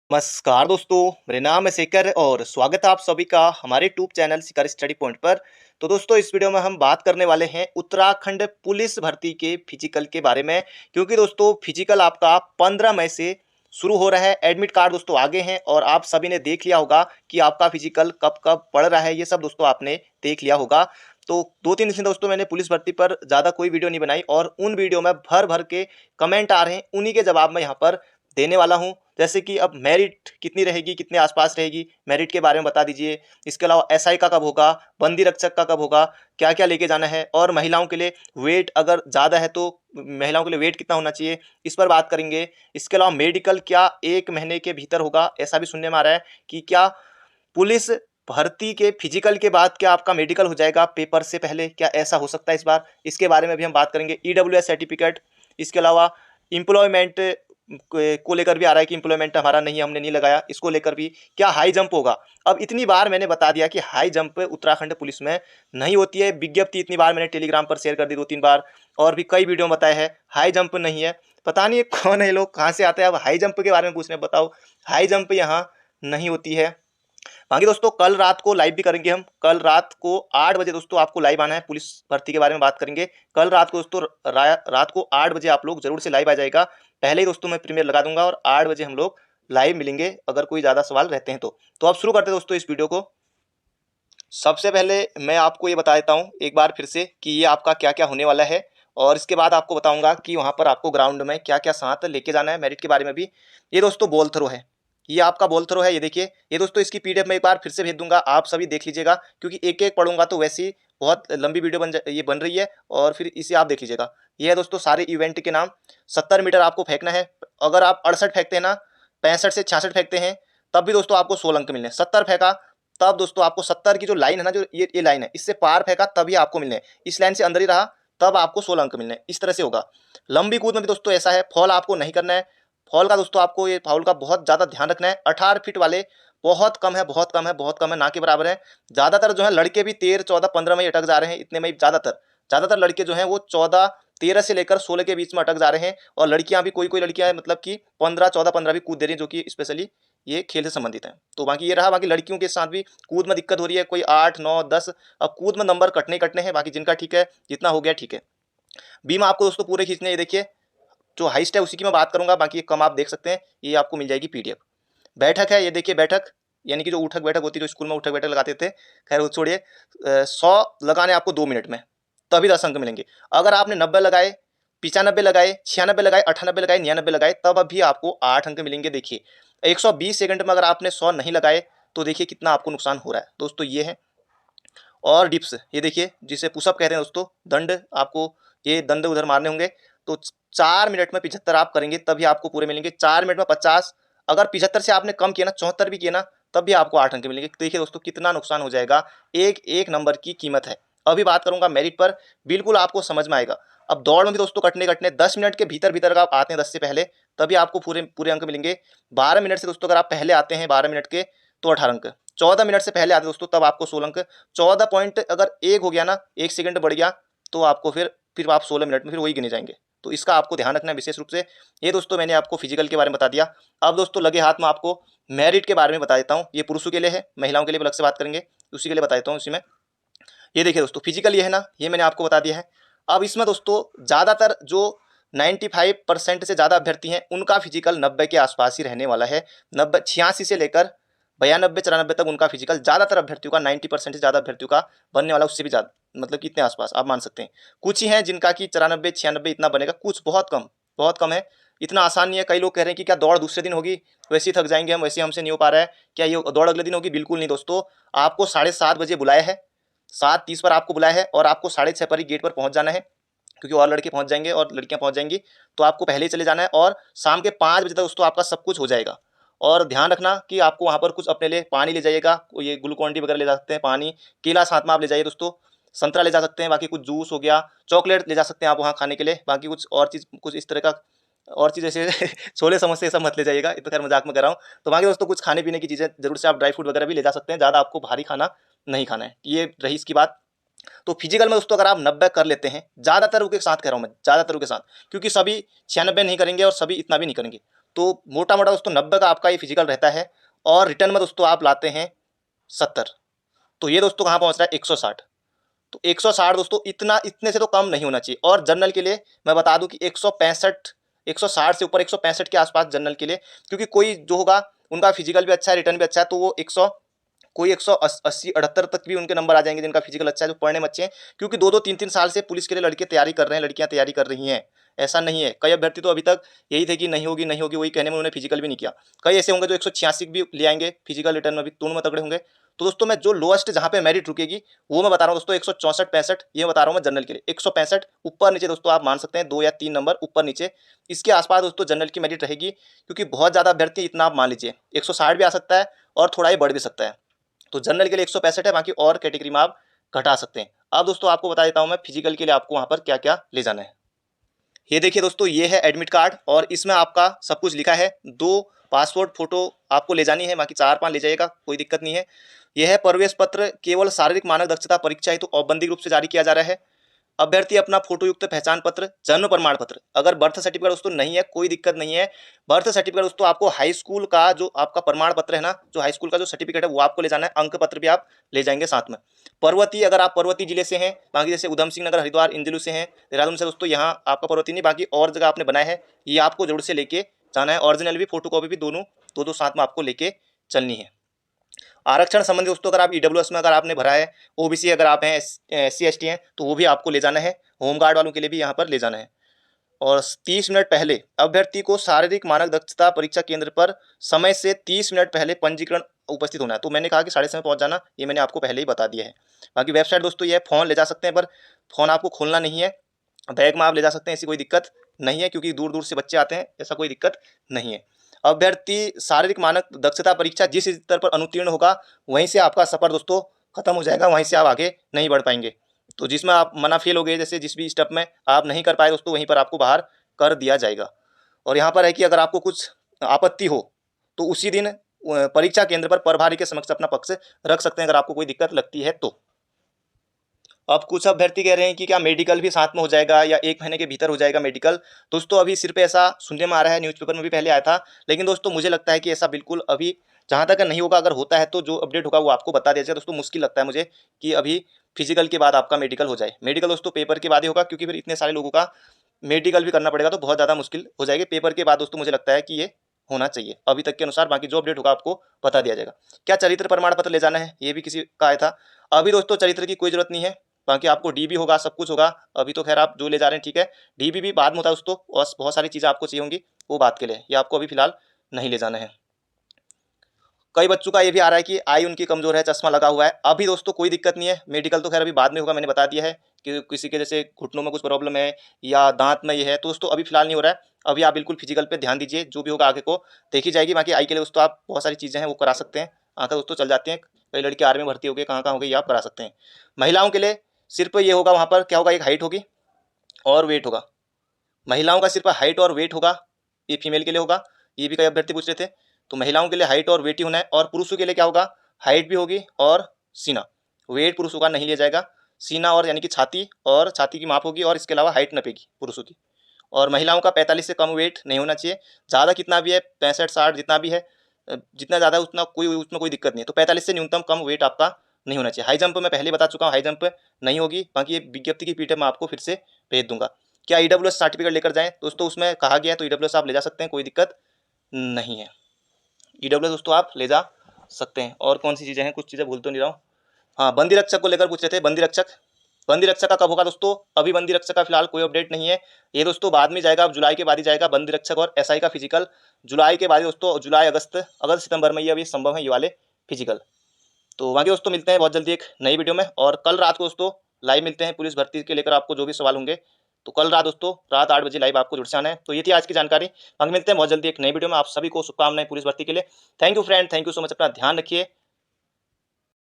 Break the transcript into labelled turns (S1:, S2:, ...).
S1: नमस्कार दोस्तों, मेरा नाम है शेखर और स्वागत है आप सभी का हमारे यूट्यूब चैनल शिखर स्टडी पॉइंट पर। तो दोस्तों इस वीडियो में हम बात करने वाले हैं उत्तराखंड पुलिस भर्ती के फिजिकल के बारे में, क्योंकि दोस्तों फिजिकल आपका 15 मई से शुरू हो रहा है। एडमिट कार्ड दोस्तों आगे हैं और आप सभी ने देख लिया होगा कि आपका फिजिकल कब कब पड़ रहा है, ये सब दोस्तों आपने देख लिया होगा। तो 2-3 दिन से दोस्तों मैंने पुलिस भर्ती पर ज़्यादा कोई वीडियो नहीं बनाई और उन वीडियो में भर भर के कमेंट आ रहे हैं, उन्हीं के जवाब मैं यहाँ पर देने वाला हूँ। जैसे कि अब मेरिट कितनी रहेगी, कितने आसपास रहेगी, मेरिट के बारे में बता दीजिए। इसके अलावा एसआई का कब होगा, बंदी रक्षक का कब होगा, क्या क्या लेके जाना है, और महिलाओं के लिए वेट अगर ज़्यादा है तो महिलाओं के लिए वेट कितना होना चाहिए, इस पर बात करेंगे। इसके अलावा मेडिकल क्या 1 महीने के भीतर होगा, ऐसा भी सुनने में आ रहा है कि क्या पुलिस भर्ती के फिजिकल के बाद क्या आपका मेडिकल हो जाएगा पेपर से पहले, क्या ऐसा हो सकता है इस बार, इसके बारे में भी हम बात करेंगे। ईडब्ल्यूएस सर्टिफिकेट, इसके अलावा एम्प्लॉयमेंट को लेकर भी आ रहा है कि एम्प्लॉयमेंट हमारा नहीं है, हमने नहीं लगाया, इसको लेकर भी क्या हाई जंप होगा। अब इतनी बार मैंने बता दिया कि हाई जंप उत्तराखंड पुलिस में नहीं होती है। विज्ञप्ति इतनी बार मैंने टेलीग्राम पर शेयर कर दी 2-3 बार, और भी कई वीडियो में बताया है हाई जंप नहीं है। पता नहीं ये कौन है, लोग कहाँ से आते हैं अब हाई जंप के बारे में पूछने। बताओ, हाई जंप यहाँ नहीं होती है। बाकी दोस्तों कल रात को लाइव भी करेंगे हम। कल रात को 8 बजे दोस्तों आपको लाइव आना है, पुलिस भर्ती के बारे में बात करेंगे। कल रात को दोस्तों रात को 8 बजे आप लोग जरूर से लाइव आ जाएगा। पहले ही दोस्तों मैं प्रीमियर लगा दूंगा और 8 बजे हम लोग लाइव मिलेंगे, अगर कोई ज़्यादा सवाल रहते हैं तो अब शुरू करते हैं दोस्तों इस वीडियो को। सबसे पहले मैं आपको ये बता देता हूँ एक बार फिर से कि ये आपका क्या क्या होने वाला है, और इसके बाद आपको बताऊंगा कि वहाँ पर आपको ग्राउंड में क्या क्या साथ लेके जाना है, मेरिट के बारे में भी। ये दोस्तों बॉल थ्रो है, ये आपका बॉल थ्रो है। ये देखिए, ये दोस्तों इसकी पीडीएफ मैं एक बार फिर से भेज दूंगा, आप सभी देख लीजिएगा, क्योंकि एक एक पढ़ूंगा तो वैसे ही बहुत लंबी वीडियो ये बन रही है, और फिर इसे आप देख लीजिएगा। ये है दोस्तों सारे इवेंट के नाम। 70 मीटर आपको फेंकना है। अगर आप 68 फेंकते हैं ना, 65 से 66 फेंकते हैं, तब भी दोस्तों आपको 16 अंक मिलने हैं। 70 फेंका तब दोस्तों आपको 70 की जो लाइन है ना, जो ये लाइन है, इससे पार फेंका तभी आपको मिलने हैं। इस लाइन से अंदर ही रहा तब आपको 16 अंक मिलने हैं। इस तरह से होगा। लंबी कूद में भी दोस्तों ऐसा है, फॉल आपको नहीं करना है। फॉल का दोस्तों आपको ये फाउल का बहुत ज़्यादा ध्यान रखना है। 18 फीट वाले बहुत कम है, बहुत कम है, बहुत कम है, ना के बराबर है। ज़्यादातर जो है लड़के भी 13, 14, 15 में ही अटक जा रहे हैं, इतने में ही ज़्यादातर लड़के जो हैं वो 14, 13 से लेकर 16 के बीच में अटक जा रहे हैं। और लड़कियां भी कोई कोई लड़कियां मतलब कि 15, 14, 15 भी कूद दे रही हैं, जो कि स्पेशली ये खेल से संबंधित है। तो बाकी ये रहा, बाकी लड़कियों के साथ भी कूद में दिक्कत हो रही है, कोई 8, 9, 10। अब कूद में नंबर कटने कटने हैं, बाकी जिनका ठीक है, जितना हो गया ठीक है। बीम आपको दोस्तों पूरे खींचने, ये देखिए जो हाइस्ट है उसी की मैं बात करूंगा, बाकी कम आप देख सकते हैं, ये आपको मिल जाएगी पीडीएफ। बैठक है, ये देखिए बैठक, यानी कि जो उठक बैठक होती है, जो स्कूल में उठक बैठक लगाते थे, खैर वो छोड़िए। 100 लगाने आपको 2 मिनट में, तभी 10 अंक मिलेंगे। अगर आपने 90 लगाए, 95 लगाए, 96 लगाए, 98 लगाए, 99 लगाए, तब अभी आपको 8 अंक मिलेंगे। देखिए 120 सेकंड में अगर आपने 100 नहीं लगाए तो देखिए कितना आपको नुकसान हो रहा है दोस्तों, ये है। और डिप्स, ये देखिए जिसे पुशअप कहते हैं दोस्तों, दंड, आपको ये दंड उधर मारने होंगे। तो 4 मिनट में 75 आप करेंगे तभी आपको पूरे मिलेंगे। 4 मिनट में 50, अगर 75 से आपने कम किया ना, 74 भी किया ना, तब भी आपको 8 अंक मिलेंगे। देखिए दोस्तों कितना नुकसान हो जाएगा, एक एक नंबर की कीमत है। अभी बात करूंगा मेरिट पर, बिल्कुल आपको समझ में आएगा। अब दौड़ में भी दोस्तों कटने कटने 10 मिनट के भीतर भीतर अगर आप आते हैं 10 से पहले, तभी आपको पूरे पूरे अंक मिलेंगे। 12 मिनट से दोस्तों अगर आप पहले आते हैं 12 मिनट के, तो 18 अंक। 14 मिनट से पहले आते दोस्तों तब आपको 16 अंक। 14 पॉइंट अगर एक हो गया ना, 1 सेकंड बढ़ गया, तो आपको फिर आप 16 मिनट में फिर वही गिने जाएंगे। तो इसका आपको ध्यान रखना है विशेष रूप से। ये दोस्तों मैंने आपको फिजिकल के बारे में बता दिया। अब दोस्तों लगे हाथ में आपको मेरिट के बारे में बता देता हूँ। ये पुरुषों के लिए है, महिलाओं के लिए अलग से बात करेंगे, उसी के लिए बता देता हूँ उसी में। ये देखिए दोस्तों फिजिकल ये है ना, ये मैंने आपको बता दिया है। अब इसमें दोस्तों ज़्यादातर जो 95% से ज़्यादा अभ्यर्थी हैं, उनका फिजिकल 90 के आसपास ही रहने वाला है। 90, 86 से लेकर 92, 94 तक उनका फिजिकल ज़्यादातर अभ्यर्थियों का, 90% से ज़्यादा अभ्यर्थियों का बनने वाला, उससे भी ज़्यादा, मतलब कितने आसपास आप मान सकते हैं। कुछ ही हैं जिनका कि 94, 96 इतना बनेगा, कुछ बहुत कम है। इतना आसान नहीं है। कई लोग कह रहे हैं कि क्या दौड़ दूसरे दिन होगी, वैसे ही थक जाएंगे हम, वैसे हमसे नहीं हो पा रहा है, क्या ये दौड़ अगले दिन होगी? बिल्कुल नहीं दोस्तों। आपको 7:30 बजे बुलाया है, 7:30 पर आपको बुलाया है, और आपको 6:30 पर ही गेट पर पहुंच जाना है, क्योंकि और लड़के पहुंच जाएंगे और लड़कियां पहुंच जाएंगी। तो आपको पहले ही चले जाना है, और शाम के 5 बजे तक दोस्तों आपका सब कुछ हो जाएगा। और ध्यान रखना कि आपको वहाँ पर कुछ अपने लिए पानी ले जाइएगा, ये ग्लूकॉन डी वगैरह ले जा सकते हैं, पानी, केला साथ में आप ले जाइए दोस्तों, संतरा ले जा सकते हैं, बाकी कुछ जूस हो गया, चॉकलेट ले जा सकते हैं आप वहाँ खाने के लिए। बाकी कुछ और चीज़, कुछ इस तरह का और चीज़ जैसे छोले समोसे ये सब मत ले जाइएगा, ये तो खैर मजाक में कर रहा हूँ। तो बाकी दोस्तों कुछ खाने पीने की चीज़ें जरूर से आप ड्राई फ्रूट वगैरह भी ले जा सकते हैं, ज़्यादा आपको भारी खाना नहीं खाना है। ये रही इसकी बात। तो फिजिकल में दोस्तों अगर आप 90 कर लेते हैं, ज़्यादातर के साथ कह रहा हूँ मैं, ज़्यादातर के साथ, क्योंकि सभी 96 नहीं करेंगे और सभी इतना भी नहीं करेंगे। तो मोटा मोटा दोस्तों 90 का आपका ये फिजिकल रहता है और रिटर्न में दोस्तों आप लाते हैं 70। तो ये दोस्तों कहाँ पहुँच रहा है 160। तो 160 दोस्तों इतने से तो कम नहीं होना चाहिए। और जनरल के लिए मैं बता दूं कि 165 160 से ऊपर 165 के आसपास जनरल के लिए, क्योंकि कोई जो होगा उनका फिजिकल भी अच्छा है, रिटर्न भी अच्छा है, तो वो 100 कोई 180 78 तक भी उनके नंबर आ जाएंगे जिनका फिजिकल अच्छा है, जो पढ़ने में अच्छे हैं। क्योंकि 2 2 3 3 साल से पुलिस के लिए लड़के तैयारी कर रहे हैं, लड़कियां तैयारी कर रही हैं। ऐसा नहीं है, कई अभ्यर्थी तो अभी तक यही थे कि नहीं होगी नहीं होगी, वही कहने में उन्होंने फिजिकल भी नहीं किया। कई ऐसे होंगे जो 186 भी ले आएंगे, फिजिकल रिटर्न में भी दोनों में तगड़े होंगे। तो दोस्तों मैं जो लोएस्ट जहाँ पे मेरिट रुकेगी वो मैं बता रहा हूँ दोस्तों 164 65, ये बता रहा हूँ मैं जनरल के लिए। 165 ऊपर नीचे दोस्तों आप मान सकते हैं 2 या 3 नंबर ऊपर नीचे इसके आसपास दोस्तों जनरल की मेरिट रहेगी। क्योंकि बहुत ज़्यादा अभ्यर्थी इतना आप मान लीजिए 160 भी आ सकता है और थोड़ा ही बढ़ भी सकता है। तो जनरल के लिए 165 है, बाकी और कैटेगरी में आप घटा सकते हैं। अब दोस्तों आपको बता देता हूँ मैं फिजिकल के लिए आपको वहाँ पर क्या क्या ले जाना है। ये देखिए दोस्तों, ये है एडमिट कार्ड और इसमें आपका सब कुछ लिखा है। 2 पासपोर्ट फोटो आपको ले जानी है, बाकी 4 5 ले जाइएगा, कोई दिक्कत नहीं है। यह है प्रवेश पत्र, केवल शारीरिक मानक दक्षता परीक्षा हेतु तो औपबंदिक रूप से जारी किया जा रहा है। अभ्यर्थी अपना फोटो युक्त पहचान पत्र, जन्म प्रमाण पत्र, अगर बर्थ सर्टिफिकेट दोस्तों नहीं है कोई दिक्कत नहीं है। बर्थ सर्टिफिकेट दोस्तों आपको हाई स्कूल का जो आपका प्रमाण पत्र है ना, जो हाई स्कूल का जो सर्टिफिकेट है वो आपको ले जाना है। अंक पत्र भी आप ले जाएंगे साथ में। पर्वतीय, अगर आप पर्वतीय जिले से हैं, बाकी जैसे उधम सिंह नगर, हरिद्वार, इंजलू से हैं, देहरादून से दोस्तों, यहाँ आपका पर्वतीय नहीं, बाकी और जगह आपने बनाया है, ये आपको जरूर से लेके जाना है। ओरिजिनल भी फोटो कॉपी भी दोनों दो साथ में आपको लेके चलनी है। आरक्षण संबंधी दोस्तों, अगर आप ईडब्ल्यूएस में अगर आपने भरा है, ओबीसी अगर आप हैं, SC ST हैं, तो वो भी आपको ले जाना है। होमगार्ड वालों के लिए भी यहाँ पर ले जाना है। और 30 मिनट पहले अभ्यर्थी को शारीरिक मानक दक्षता परीक्षा केंद्र पर समय से 30 मिनट पहले पंजीकरण उपस्थित होना है। तो मैंने कहा कि 7:30 पहुंच जाना, ये मैंने आपको पहले ही बता दिया है। बाकी वेबसाइट दोस्तों ये है, फ़ोन ले जा सकते हैं पर फ़ोन आपको खोलना नहीं है, बैग में आप ले जा सकते हैं, ऐसी कोई दिक्कत नहीं है, क्योंकि दूर दूर से बच्चे आते हैं, ऐसा कोई दिक्कत नहीं है। अभ्यर्थी शारीरिक मानक दक्षता परीक्षा जिस स्तर पर अनुत्तीर्ण होगा वहीं से आपका सफ़र दोस्तों खत्म हो जाएगा, वहीं से आप आगे नहीं बढ़ पाएंगे। तो जिसमें आप मना फेल हो गए, जैसे जिस भी स्टेप में आप नहीं कर पाए दोस्तों, वहीं पर आपको बाहर कर दिया जाएगा। और यहाँ पर है कि अगर आपको कुछ आपत्ति हो तो उसी दिन परीक्षा केंद्र पर प्रभारी के समक्ष अपना पक्ष रख सकते हैं, अगर आपको कोई दिक्कत लगती है तो। अब कुछ अभ्यर्थी कह रहे हैं कि क्या मेडिकल भी साथ में हो जाएगा या 1 महीने के भीतर हो जाएगा मेडिकल। दोस्तों अभी सिर्फ ऐसा सुनने में आ रहा है, न्यूज़पेपर में भी पहले आया था, लेकिन दोस्तों मुझे लगता है कि ऐसा बिल्कुल अभी जहाँ तक नहीं होगा। अगर होता है तो जो अपडेट होगा वो आपको बता दिया जाएगा। दोस्तों मुश्किल लगता है मुझे कि अभी फिजिकल के बाद आपका मेडिकल हो जाए। मेडिकल दोस्तों पेपर के बाद ही होगा, क्योंकि फिर इतने सारे लोगों का मेडिकल भी करना पड़ेगा, तो बहुत ज़्यादा मुश्किल हो जाएगी। पेपर के बाद दोस्तों मुझे लगता है कि ये होना चाहिए अभी तक के अनुसार। बाकी जो अपडेट होगा आपको बता दिया जाएगा। क्या चरित्र प्रमाण पत्र ले जाना है, ये भी किसी का आया था। अभी दोस्तों चरित्र की कोई जरूरत नहीं है, बाकी आपको डीबी होगा, सब कुछ होगा। अभी तो खैर आप जो ले जा रहे हैं ठीक है, डीबी भी बाद में होता है दोस्तों, और बहुत सारी चीज़ें आपको चाहिए होंगी, वो बात के लिए ये आपको अभी फिलहाल नहीं ले जाना है। कई बच्चों का ये भी आ रहा है कि आई उनकी कमजोर है, चश्मा लगा हुआ है। अभी दोस्तों कोई दिक्कत नहीं है, मेडिकल तो खैर अभी बाद में होगा, मैंने बता दिया है कि किसी के जैसे घुटनों में कुछ प्रॉब्लम है या दांत में ये है, तो दोस्तों अभी फिलहाल नहीं हो रहा है। अभी आप बिल्कुल फिजिकल पे ध्यान दीजिए, जो भी होगा आगे को देखी जाएगी। बाकी आई के लिए दोस्तों आप बहुत सारी चीज़ें हैं वो करा सकते हैं, आगे दोस्तों चल जाते हैं। कई लड़के आर्मी में भर्ती हो गए, कहाँ कहाँ हो गई, आप करा सकते हैं। महिलाओं के लिए सिर्फ ये होगा, वहाँ पर क्या होगा, एक हाइट होगी और वेट होगा। महिलाओं का सिर्फ हाइट और वेट होगा, ये फीमेल के लिए होगा, ये भी कई अभ्यर्थी पूछ रहे थे। तो महिलाओं के लिए हाइट और वेट ही होना है। और पुरुषों के लिए क्या होगा, हाइट भी होगी और सीना। वेट पुरुषों का नहीं लिया जाएगा, सीना और यानी कि छाती और छाती की माप होगी, और इसके अलावा हाइट नपेगी पुरुषों की। और महिलाओं का 45 से कम वेट नहीं होना चाहिए। ज़्यादा कितना भी है, 65 60 जितना भी है, जितना ज़्यादा उतना कोई उसमें कोई दिक्कत नहीं है। तो 45 से न्यूनतम कम वेट आपका नहीं होना चाहिए। हाई जंप मैं पहले बता चुका हूँ, हाई जंप नहीं होगी। बाकी ये विज्ञप्ति की पीठ मैं आपको फिर से भेज दूंगा। क्या ईडब्ल्यूएस सर्टिफिकेट लेकर जाएं दोस्तों, उसमें कहा गया है, तो ईडब्ल्यूएस आप ले जा सकते हैं, कोई दिक्कत नहीं है। ईडब्ल्यूएस दोस्तों आप ले जा सकते हैं। और कौन सी चीज़ें हैं, कुछ चीज़ें भूल तो नहीं रहा हूँ। हाँ, बंदी रक्षक को लेकर पूछ रहे थे। बंदी रक्षक का कब होगा दोस्तों, अभी बंदी रक्षक का फिलहाल कोई अपडेट नहीं है, ये दोस्तों बाद में जाएगा, अब जुलाई के बाद ही जाएगा बंदी रक्षक। और एसआई का फिजिकल जुलाई के बाद दोस्तों, जुलाई अगस्त सितंबर में ये अभी संभव है, ये वाले फिजिकल। तो बाकी दोस्तों मिलते हैं बहुत जल्दी एक नई वीडियो में। और कल रात को दोस्तों लाइव मिलते हैं पुलिस भर्ती के लेकर, आपको जो भी सवाल होंगे तो कल रात दोस्तों रात 8 बजे लाइव आपको जुड़ से आना है। तो ये थी आज की जानकारी। बाकी मिलते हैं बहुत जल्दी एक नई वीडियो में। आप सभी को शुभकामनाएं पुलिस भर्ती के लिए। Thank you friend, thank you so much, अपना ध्यान रखिए।